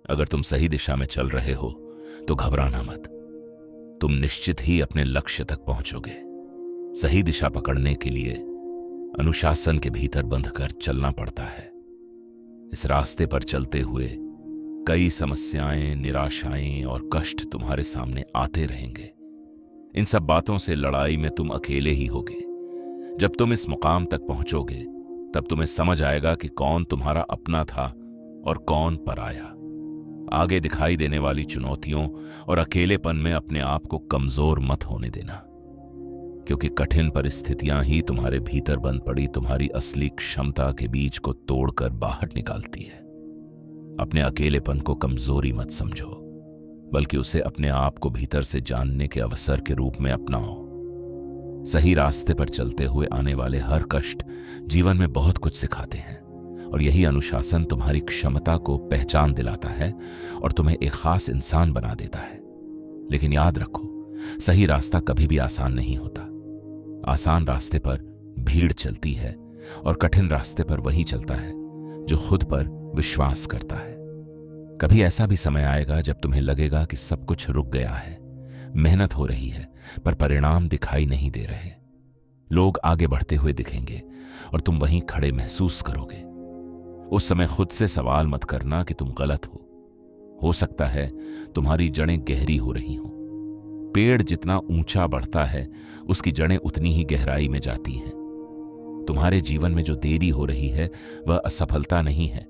अगर तुम सही दिशा में चल रहे हो तो घबराना मत। तुम निश्चित ही अपने लक्ष्य तक पहुंचोगे। सही दिशा पकड़ने के लिए अनुशासन के भीतर बंधकर चलना पड़ता है। इस रास्ते पर चलते हुए कई समस्याएं, निराशाएं और कष्ट तुम्हारे सामने आते रहेंगे। इन सब बातों से लड़ाई में तुम अकेले ही होगे। जब तुम इस मुकाम तक पहुंचोगे तब तुम्हें समझ आएगा कि कौन तुम्हारा अपना था और कौन पराया। आगे दिखाई देने वाली चुनौतियों और अकेलेपन में अपने आप को कमजोर मत होने देना, क्योंकि कठिन परिस्थितियां ही तुम्हारे भीतर बंद पड़ी तुम्हारी असली क्षमता के बीज को तोड़कर बाहर निकालती है। अपने अकेलेपन को कमजोरी मत समझो, बल्कि उसे अपने आप को भीतर से जानने के अवसर के रूप में अपनाओ। सही रास्ते पर चलते हुए आने वाले हर कष्ट जीवन में बहुत कुछ सिखाते हैं, और यही अनुशासन तुम्हारी क्षमता को पहचान दिलाता है और तुम्हें एक खास इंसान बना देता है। लेकिन याद रखो, सही रास्ता कभी भी आसान नहीं होता। आसान रास्ते पर भीड़ चलती है और कठिन रास्ते पर वही चलता है जो खुद पर विश्वास करता है। कभी ऐसा भी समय आएगा जब तुम्हें लगेगा कि सब कुछ रुक गया है, मेहनत हो रही है पर परिणाम दिखाई नहीं दे रहे। लोग आगे बढ़ते हुए दिखेंगे और तुम वहीं खड़े महसूस करोगे। उस समय खुद से सवाल मत करना कि तुम गलत हो सकता है तुम्हारी जड़ें गहरी हो रही हों। पेड़ जितना ऊंचा बढ़ता है उसकी जड़ें उतनी ही गहराई में जाती हैं। तुम्हारे जीवन में जो देरी हो रही है वह असफलता नहीं है,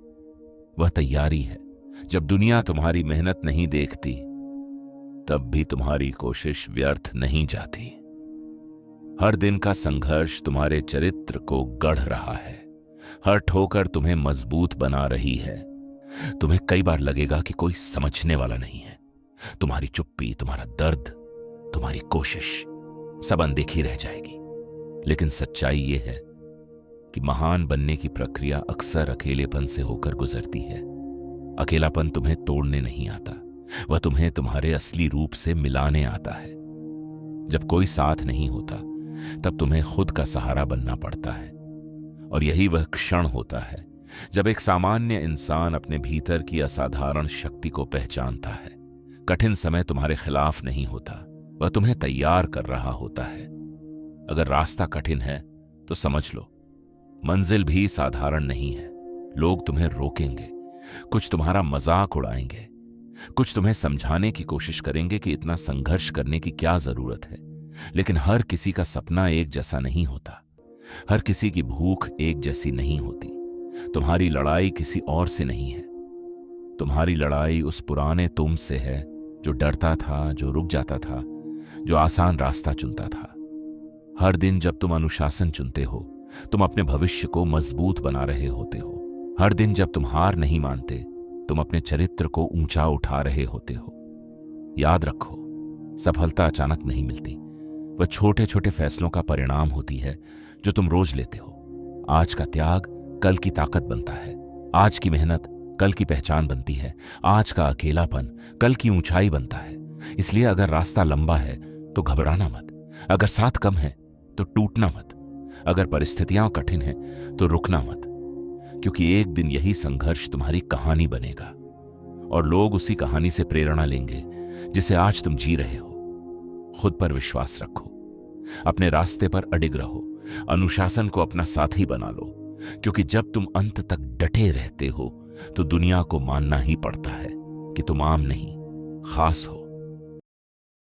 वह तैयारी है। जब दुनिया तुम्हारी मेहनत नहीं देखती तब भी तुम्हारी कोशिश व्यर्थ नहीं जाती। हर दिन का संघर्ष तुम्हारे चरित्र को गढ़ रहा है। हर ठोकर तुम्हें मजबूत बना रही है। तुम्हें कई बार लगेगा कि कोई समझने वाला नहीं है। तुम्हारी चुप्पी, तुम्हारा दर्द, तुम्हारी कोशिश सब अनदेखी रह जाएगी। लेकिन सच्चाई यह है कि महान बनने की प्रक्रिया अक्सर अकेलेपन से होकर गुजरती है। अकेलापन तुम्हें तोड़ने नहीं आता, वह तुम्हें तुम्हारे असली रूप से मिलाने आता है। जब कोई साथ नहीं होता तब तुम्हें खुद का सहारा बनना पड़ता है, और यही वह क्षण होता है जब एक सामान्य इंसान अपने भीतर की असाधारण शक्ति को पहचानता है। कठिन समय तुम्हारे खिलाफ नहीं होता, वह तुम्हें तैयार कर रहा होता है। अगर रास्ता कठिन है तो समझ लो मंजिल भी साधारण नहीं है। लोग तुम्हें रोकेंगे, कुछ तुम्हारा मजाक उड़ाएंगे, कुछ तुम्हें समझाने की कोशिश करेंगे कि इतना संघर्ष करने की क्या जरूरत है। लेकिन हर किसी का सपना एक जैसा नहीं होता, हर किसी की भूख एक जैसी नहीं होती। तुम्हारी लड़ाई किसी और से नहीं है, तुम्हारी लड़ाई उस पुराने तुम से है जो डरता था, जो रुक जाता था, जो आसान रास्ता चुनता था। हर दिन जब तुम अनुशासन चुनते हो तुम अपने भविष्य को मजबूत बना रहे होते हो। हर दिन जब तुम हार नहीं मानते तुम अपने चरित्र को ऊंचा उठा रहे होते हो। याद रखो, सफलता अचानक नहीं मिलती, वह छोटे छोटे फैसलों का परिणाम होती है जो तुम रोज लेते हो। आज का त्याग कल की ताकत बनता है, आज की मेहनत कल की पहचान बनती है, आज का अकेलापन कल की ऊंचाई बनता है। इसलिए अगर रास्ता लंबा है तो घबराना मत, अगर साथ कम है तो टूटना मत, अगर परिस्थितियां कठिन हैं तो रुकना मत, क्योंकि एक दिन यही संघर्ष तुम्हारी कहानी बनेगा और लोग उसी कहानी से प्रेरणा लेंगे जिसे आज तुम जी रहे हो। खुद पर विश्वास रखो, अपने रास्ते पर अडिग रहो, अनुशासन को अपना साथी बना लो, क्योंकि जब तुम अंत तक डटे रहते हो तो दुनिया को मानना ही पड़ता है कि तुम आम नहीं, खास हो।